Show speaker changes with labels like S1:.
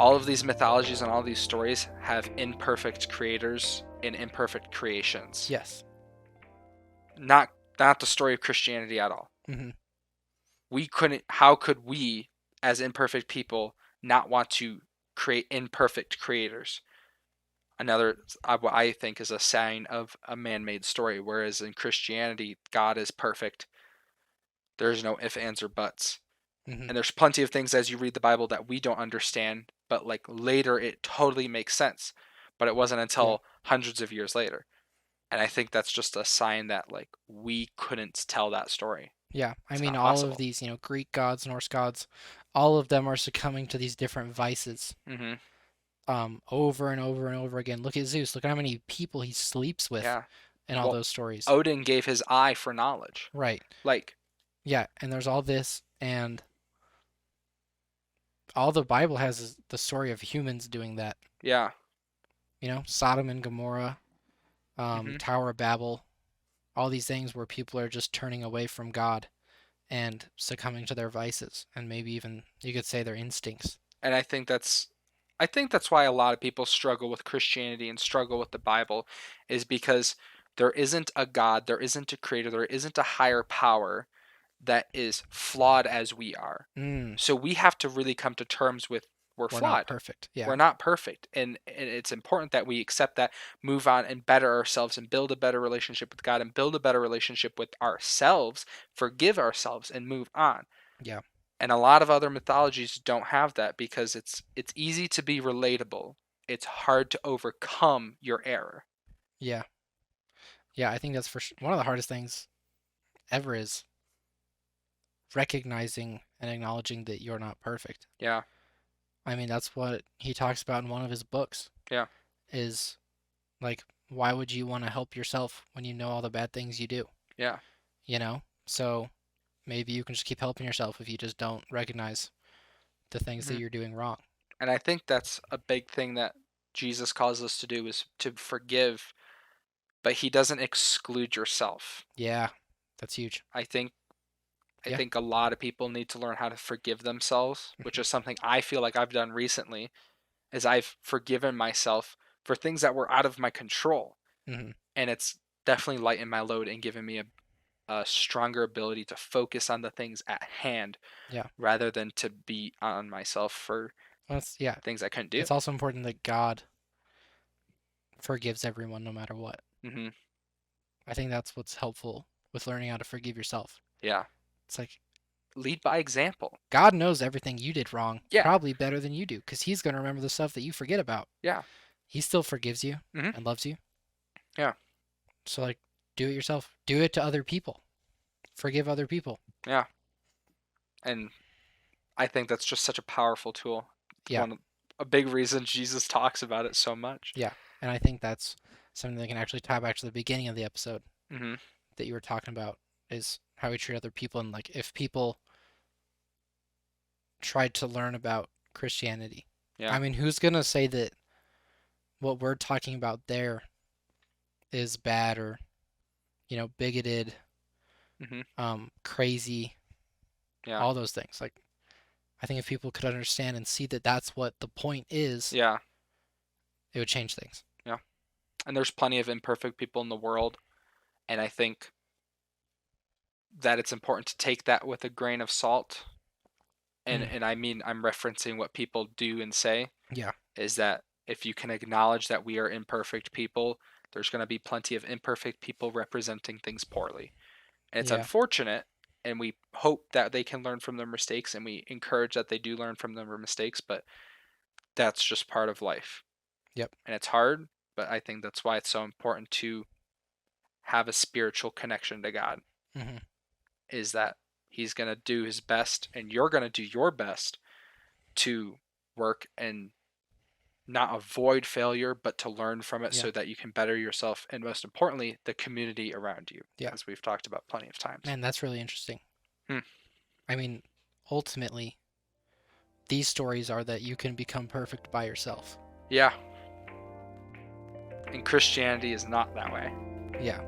S1: all of these mythologies and all these stories have imperfect creators and imperfect creations.
S2: Yes.
S1: Not the story of Christianity at all.
S2: Mm-hmm.
S1: How could we, as imperfect people, not want to create imperfect creators? What I think is a sign of a man-made story, whereas in Christianity, God is perfect. There's no ifs, ands, or buts.
S2: Mm-hmm.
S1: And there's plenty of things as you read the Bible that we don't understand, but like later it totally makes sense. But it wasn't until hundreds of years later. And I think that's just a sign that like we couldn't tell that story.
S2: Yeah. I
S1: It's
S2: mean,
S1: not
S2: all of
S1: possible.
S2: these, Greek gods, Norse gods, all of them are succumbing to these different vices.
S1: Mm-hmm.
S2: Over and over and over again. Look at Zeus. Look at how many people he sleeps with
S1: Yeah.
S2: in all
S1: Well,
S2: those stories.
S1: Odin gave his eye for knowledge.
S2: Right.
S1: Like,
S2: Yeah. And there's all this, and all the Bible has is the story of humans doing that.
S1: yeah.
S2: Sodom and Gomorrah,
S1: Mm-hmm.
S2: Tower of Babel, all these things where people are just turning away from God and succumbing to their vices, and maybe even you could say their instincts.
S1: And I think that's why a lot of people struggle with Christianity and struggle with the Bible, is because there isn't a God, there isn't a creator, there isn't a higher power that is flawed as we are.
S2: Mm,
S1: So we have to really come to terms with we're
S2: we're not
S1: flawed.
S2: perfect. Yeah.
S1: We're not perfect. And it's important that we accept that, move on and better ourselves and build a better relationship with God and build a better relationship with ourselves, forgive ourselves and move on.
S2: Yeah.
S1: And a lot of other mythologies don't have that because it's easy to be relatable. It's hard to overcome your error.
S2: Yeah. Yeah. I think that's one of the hardest things ever is recognizing and acknowledging that you're not perfect.
S1: Yeah.
S2: I mean, that's what he talks about in one of his books
S1: Yeah.
S2: is like, why would you want to help yourself when you know all the bad things you do?
S1: Yeah.
S2: So maybe you can just keep helping yourself if you just don't recognize the things that
S1: Mhm.
S2: you're doing wrong.
S1: And I think that's a big thing that Jesus calls us to do, is to forgive, but he doesn't exclude yourself.
S2: Yeah, that's huge.
S1: I think I
S2: Yeah.
S1: think a lot of people need to learn how to forgive themselves, which is something I feel like I've done recently, is I've forgiven myself for things that were out of my control.
S2: Hmm.
S1: And it's definitely lightened my load and given me a stronger ability to focus on the things at hand
S2: Yeah.
S1: rather than to beat on myself for
S2: Yeah.
S1: things I couldn't do.
S2: It's also important that God forgives everyone no matter what.
S1: Hmm.
S2: I think that's what's helpful with learning how to forgive yourself.
S1: Yeah.
S2: It's like
S1: Lead by example.
S2: God knows everything you did wrong,
S1: Yeah.
S2: probably better than you do, because He's going to remember the stuff that you forget about.
S1: Yeah.
S2: He still forgives you
S1: Hmm.
S2: and loves you.
S1: Yeah.
S2: So, like, do it yourself. Do it to other people. Forgive other people.
S1: Yeah. And I think that's just such a powerful tool. It's
S2: Yeah.
S1: a big reason Jesus talks about it so much.
S2: Yeah. And I think that's something that can actually tie back to the beginning of the episode
S1: Hmm.
S2: that you were talking about is how we treat other people. And, like, if people tried to learn about Christianity,
S1: Yeah.
S2: I mean, who's going to say that what we're talking about there is bad or, bigoted,
S1: Hmm.
S2: crazy,
S1: Yeah.
S2: all those things? Like, I think if people could understand and see that that's what the point is,
S1: Yeah.
S2: it would change things.
S1: Yeah. And there's plenty of imperfect people in the world. And I think that it's important to take that with a grain of salt.
S2: Mm,
S1: And I mean, I'm referencing what people do and say,
S2: yeah,
S1: is that if you can acknowledge that we are imperfect people, there's going to be plenty of imperfect people representing things poorly. And it's
S2: yeah,
S1: unfortunate, and we hope that they can learn from their mistakes, and we encourage that they do learn from their mistakes, but that's just part of life.
S2: yep,
S1: And it's hard, but I think that's why it's so important to have a spiritual connection to God,
S2: hmm,
S1: is that he's going to do his best and you're going to do your best to work and not avoid failure, but to learn from it
S2: yeah,
S1: so that you can better yourself and most importantly, the community around you,
S2: yeah.
S1: as we've talked about plenty of times.
S2: Man, that's really interesting.
S1: Hmm.
S2: I mean, ultimately, these stories are that you can become perfect by yourself.
S1: Yeah. And Christianity is not that way.
S2: Yeah.